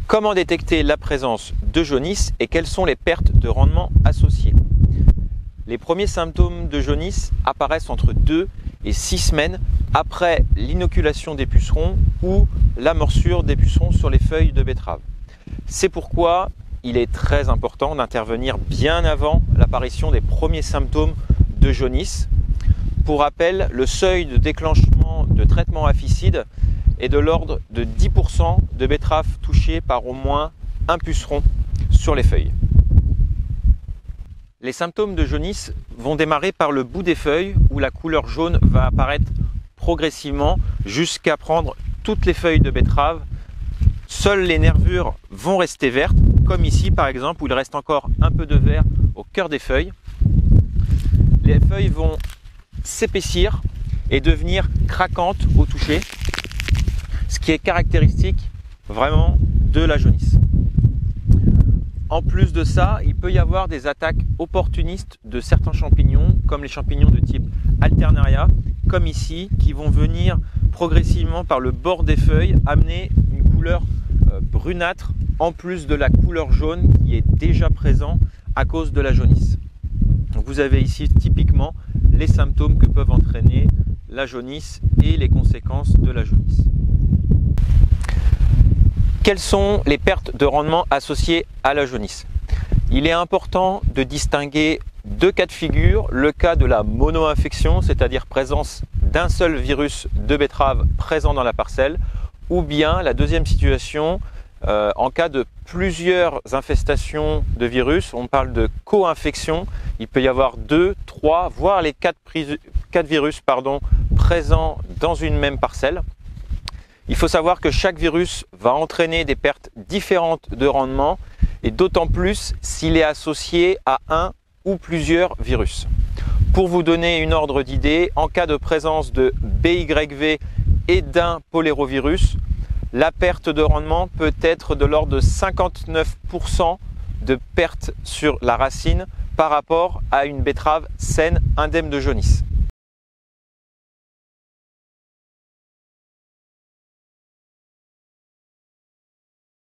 Comment détecter la présence de jaunisse et quelles sont les pertes de rendement associées? Les premiers symptômes de jaunisse apparaissent entre 2 et 6 semaines après l'inoculation des pucerons ou la morsure des pucerons sur les feuilles de betterave. C'est pourquoi il est très important d'intervenir bien avant l'apparition des premiers symptômes de jaunisse. Pour rappel, le seuil de déclenchement de traitement apicide est de l'ordre de 10% de betteraves touchées par au moins un puceron sur les feuilles. Les symptômes de jaunisse vont démarrer par le bout des feuilles où la couleur jaune va apparaître progressivement jusqu'à prendre toutes les feuilles de betterave. Seules les nervures vont rester vertes, comme ici par exemple où il reste encore un peu de vert au cœur des feuilles. Les feuilles vont s'épaissir et devenir craquantes au toucher, ce qui est caractéristique vraiment de la jaunisse. En plus de ça, il peut y avoir des attaques opportunistes de certains champignons, comme les champignons de type Alternaria, comme ici, qui vont venir progressivement par le bord des feuilles amener une couleur brunâtre, en plus de la couleur jaune qui est déjà présente à cause de la jaunisse. Donc vous avez ici typiquement les symptômes que peuvent entraîner la jaunisse et les conséquences de la jaunisse. Quelles sont les pertes de rendement associées à la jaunisse? Il est important de distinguer deux cas de figure. Le cas de la mono-infection, c'est-à-dire présence d'un seul virus de betterave présent dans la parcelle, ou bien la deuxième situation, en cas de plusieurs infestations de virus, on parle de co-infection. Il peut y avoir 2, 3, voire les 4 virus présents dans une même parcelle. Il faut savoir que chaque virus va entraîner des pertes différentes de rendement et d'autant plus s'il est associé à un ou plusieurs virus. Pour vous donner une ordre d'idée, en cas de présence de BYV et d'un polérovirus, la perte de rendement peut être de l'ordre de 59% de perte sur la racine par rapport à une betterave saine indemne de jaunisse.